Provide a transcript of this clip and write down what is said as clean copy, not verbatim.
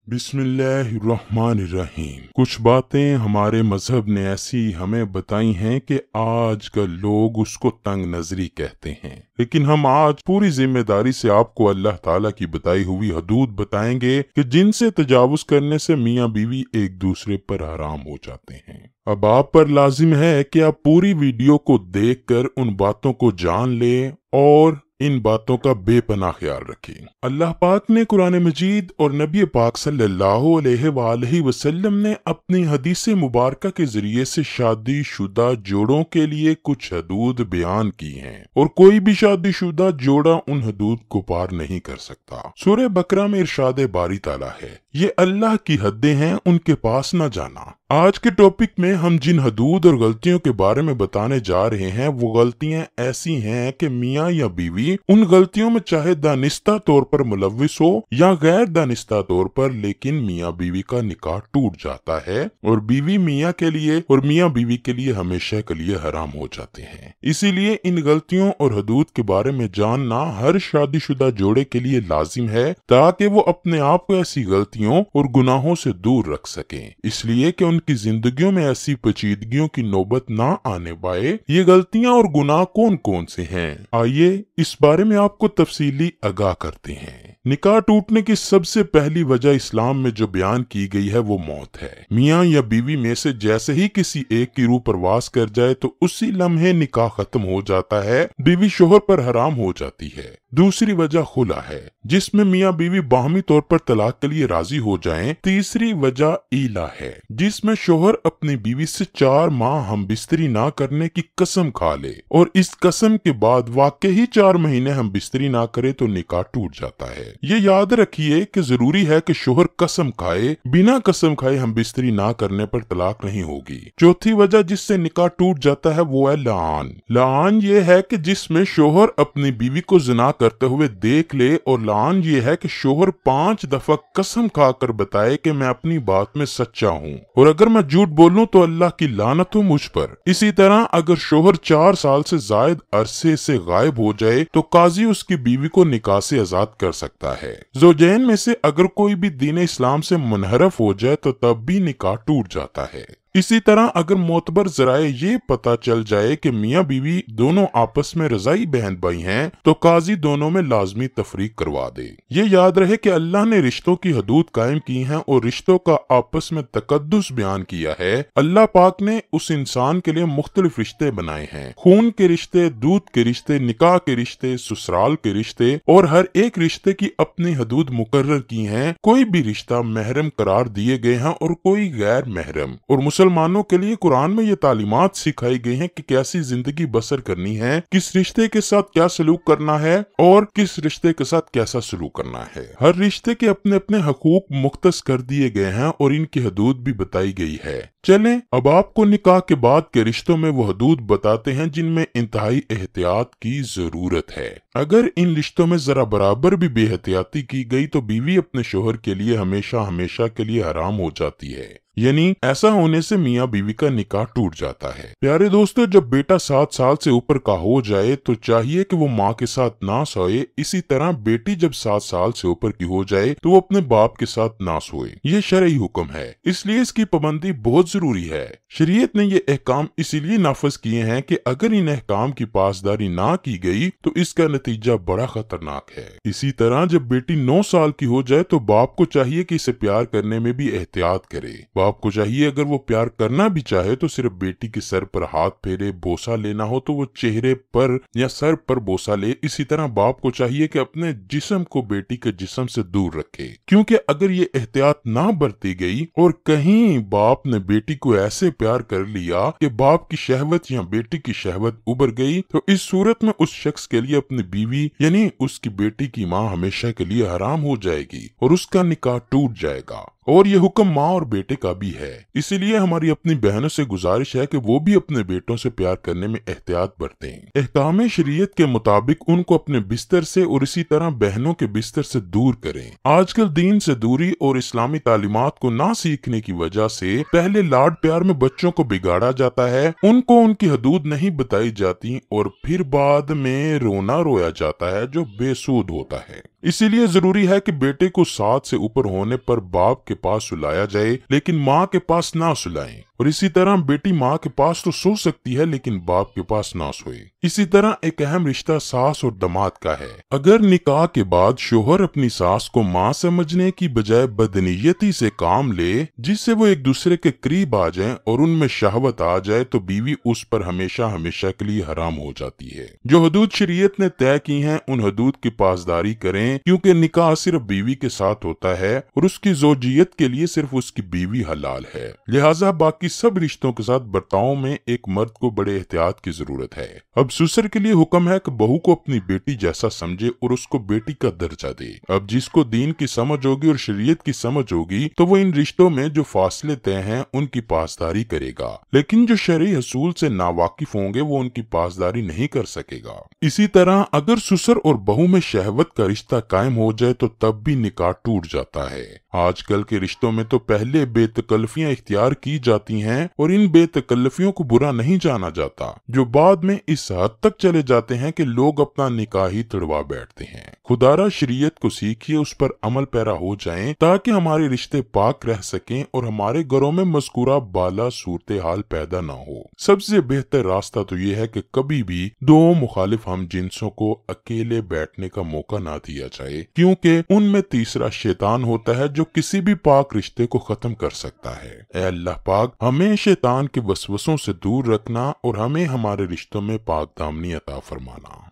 बिस्मिल्लाहिर्रहमानिर्रहीम। कुछ बातें हमारे मजहब ने ऐसी हमें बताई हैं कि आज कल लोग उसको तंग नजरी कहते हैं, लेकिन हम आज पूरी जिम्मेदारी से आपको अल्लाह ताला की बताई हुई हदूद बताएंगे कि जिनसे तजावुज करने से मियाँ बीवी एक दूसरे पर हराम हो जाते हैं। अब आप पर लाजिम है कि आप पूरी वीडियो को देखकर उन बातों को जान लें और इन बातों का बेपनाह ख्याल रखें। अल्लाह पाक ने कुरान मजीद और नबी पाक सल्लल्लाहु अलैहि वसल्लम ने अपनी हदीस मुबारक के जरिए से शादी शुदा जोड़ों के लिए कुछ हदूद बयान की हैं और कोई भी शादी शुदा जोड़ा उन हदूद को पार नहीं कर सकता। सूरह बकरा में इरशाद बारी ताला है, ये अल्लाह की हदें हैं, उनके पास न जाना। आज के टॉपिक में हम जिन हदूद और गलतियों के बारे में बताने जा रहे हैं वो गलतियां ऐसी हैं कि मियाँ या बीवी उन गलतियों में चाहे दानिस्ता तौर पर मुलव्विस हो या गैर दानिस्ता तौर पर, लेकिन मियाँ बीवी का निकाह टूट जाता है और बीवी मियाँ के लिए और मियाँ बीवी के लिए हमेशा के लिए हराम हो जाते हैं। इसीलिए इन गलतियों और हदूद के बारे में जानना हर शादीशुदा जोड़े के लिए लाजिम है ताकि वो अपने आप को ऐसी गलतियों और गुनाहों से दूर रख सकें, इसलिए कि उनकी जिंदगियों में ऐसी पेचीदगियों की नौबत ना आने पाए। ये गलतियां और गुनाह कौन कौन से हैं, आइए इस बारे में आपको तफसीली आगाह करते हैं। निकाह टूटने की सबसे पहली वजह इस्लाम में जो बयान की गई है वो मौत है। मियाँ या बीवी में से जैसे ही किसी एक की रूह परवास कर जाए तो उसी लम्हे निकाह खत्म हो जाता है, बीवी शोहर पर हराम हो जाती है। दूसरी वजह खुला है, जिसमें मियाँ बीवी बाहमी तौर पर तलाक के लिए राजी हो जाएं। तीसरी वजह ईला है, जिसमें शोहर अपनी बीवी से 4 माह हमबिस्तरी ना करने की कसम खा ले और इस कसम के बाद वाकई ही 4 महीने हमबिस्तरी ना करे तो निकाह टूट जाता है। ये याद रखिए कि जरूरी है कि शोहर कसम खाए, बिना कसम खाए हमबिस्तरी ना करने पर तलाक नहीं होगी। चौथी वजह जिससे निकाह टूट जाता है वो है लान। लान ये है कि जिसमें शोहर अपनी बीवी को जिना करते हुए देख ले, और लान ये है कि शोहर 5 दफा कसम खाकर बताए कि मैं अपनी बात में सच्चा हूँ और अगर मैं झूठ बोलूं तो अल्लाह की लानत हो मुझ पर। इसी तरह अगर शोहर 4 साल से जायद अरसे से गायब हो जाए तो काजी उसकी बीवी को निकाह से आजाद कर सकता है। ज़ौजैन में से अगर कोई भी दीन इस्लाम से मुनहरफ हो जाए तो तब भी निकाह टूट जाता है। इसी तरह अगर मोतबर जराए ये पता चल जाए कि मियाँ बीवी दोनों आपस में रजाई बहन भाई हैं तो काजी दोनों में लाजमी तफरीक करवा दे। ये याद रहे कि अल्लाह ने रिश्तों की हदूद कायम की हैं और रिश्तों का आपस में तकद्दुस बयान किया है। अल्लाह पाक ने उस इंसान के लिए मुख्तलिफ रिश्ते बनाए हैं, खून के रिश्ते, दूध के रिश्ते, निकाह के रिश्ते, ससुराल के रिश्ते, और हर एक रिश्ते की अपनी हदूद मुकर्रर की हैं। कोई भी रिश्ता महरम करार दिए गए हैं और कोई गैर महरम। और मुसलमानों के लिए कुरान में ये तालीमात सिखाई गई हैं कि कैसी जिंदगी बसर करनी है, किस रिश्ते के साथ क्या सलूक करना है और किस रिश्ते के साथ कैसा सलूक करना है। हर रिश्ते के अपने अपने हकूक मुख्तस कर दिए गए हैं और इनकी हदूद भी बताई गई है। चलें अब आपको निकाह के बाद के रिश्तों में वो हदूद बताते हैं जिनमें इंतहाई एहतियात की जरूरत है। अगर इन रिश्तों में जरा बराबर भी बेहतियाती की गई तो बीवी अपने शोहर के लिए हमेशा हमेशा के लिए हराम हो जाती है, यानी ऐसा होने से मियाँ बीवी का निकाह टूट जाता है। प्यारे दोस्तों, जब बेटा 7 साल से ऊपर का हो जाए तो चाहिए कि वो माँ के साथ ना सोए। इसी तरह बेटी जब 7 साल से ऊपर की हो जाए तो वो अपने बाप के साथ ना सोए। ये शरई हुक्म है, इसलिए इसकी पाबंदी बहुत जरूरी है। शरीयत ने ये अहकाम इसीलिए नाफज किए हैं कि अगर इन अहकाम की पासदारी ना की गई तो इसका नतीजा बड़ा खतरनाक है। इसी तरह जब बेटी 9 साल की हो जाए तो बाप को चाहिए कि इसे प्यार करने में भी एहतियात करे। बाप को चाहिए अगर वो प्यार करना भी चाहे तो सिर्फ बेटी के सर पर हाथ फेरे, बोसा लेना हो तो वो चेहरे पर या सर पर बोसा ले। इसी तरह बाप को चाहिए कि अपने जिस्म को बेटी के जिस्म से दूर रखे, क्योंकि अगर ये एहतियात ना बरती गई और कहीं बाप ने बेटी को ऐसे प्यार कर लिया कि बाप की शहवत या बेटी की शहवत उबर गई तो इस सूरत में उस शख्स के लिए अपनी बीवी यानी उसकी बेटी की माँ हमेशा के लिए हराम हो जाएगी और उसका निकाह टूट जाएगा। और ये हुक्म माँ और बेटे का भी है। इसीलिए हमारी अपनी बहनों से गुजारिश है कि वो भी अपने बेटों से प्यार करने में एहतियात बरतें। अहकाम शरीयत के मुताबिक उनको अपने बिस्तर से और इसी तरह बहनों के बिस्तर से दूर करें। आजकल दीन से दूरी और इस्लामी तालीमात को ना सीखने की वजह से पहले लाड प्यार में बच्चों को बिगाड़ा जाता है, उनको उनकी हदूद नहीं बताई जाती और फिर बाद में रोना रोया जाता है जो बेसूद होता है। इसीलिए जरूरी है कि बेटे को 7 से ऊपर होने पर बाप के पास सुलाया जाए, लेकिन माँ के पास ना सुलाएं। और इसी तरह बेटी माँ के पास तो सो सकती है, लेकिन बाप के पास ना सोए। इसी तरह एक अहम रिश्ता सास और दामाद का है। अगर निकाह के बाद शोहर अपनी सास को माँ समझने की बजाय बदनीयती से काम ले, जिससे वो एक दूसरे के करीब आ जाएं और उनमें शहवत आ जाए, तो बीवी उस पर हमेशा हमेशा के लिए हराम हो जाती है। जो हदूद शरीयत ने तय की हैं, उन हदूद की पासदारी करें, क्योंकि निकाह सिर्फ बीवी के साथ होता है और उसकी ज़ौजियत के लिए सिर्फ उसकी बीवी हलाल है। लिहाजा बाकी सब रिश्तों के साथ बर्ताव में एक मर्द को बड़े एहतियात की जरूरत है। अब ससुर के लिए हुक्म है कि बहू को अपनी बेटी जैसा समझे और उसको बेटी का दर्जा दे। अब जिसको दीन की समझ होगी और शरीयत की समझ होगी, तो वो इन रिश्तों में जो फासले तय हैं उनकी पासदारी करेगा, लेकिन जो शरई हसूल से नावाकिफ होंगे वो उनकी पासदारी नहीं कर सकेगा। इसी तरह अगर ससुर और बहू में शहवत का रिश्ता कायम हो जाए तो तब भी निकाह टूट जाता है। आजकल के रिश्तों में तो पहले बेतकल्फियां इख्तियार की जाती हैं और इन बेतकल्फियों को बुरा नहीं जाना जाता, जो बाद में इस हद तक चले जाते हैं कि लोग अपना निकाह ही तड़वा बैठते हैं। खुदारा शरीयत को सीखिए, उस पर अमल पैरा हो जाएं, ताकि हमारे रिश्ते पाक रह सकें और हमारे घरों में मज़कूरा बाला सूरत हाल पैदा न हो। सबसे बेहतर रास्ता तो ये है कि कभी भी दो मुखालिफ हम जिन्सों को अकेले बैठने का मौका ना दिया जाए, क्योंकि उनमें तीसरा शैतान होता है जो किसी भी पाक रिश्ते को खत्म कर सकता है। ऐ अल्लाह पाक, हमें शैतान के वसवसों से दूर रखना और हमें हमारे रिश्तों में पाक दामनी अता फरमाना।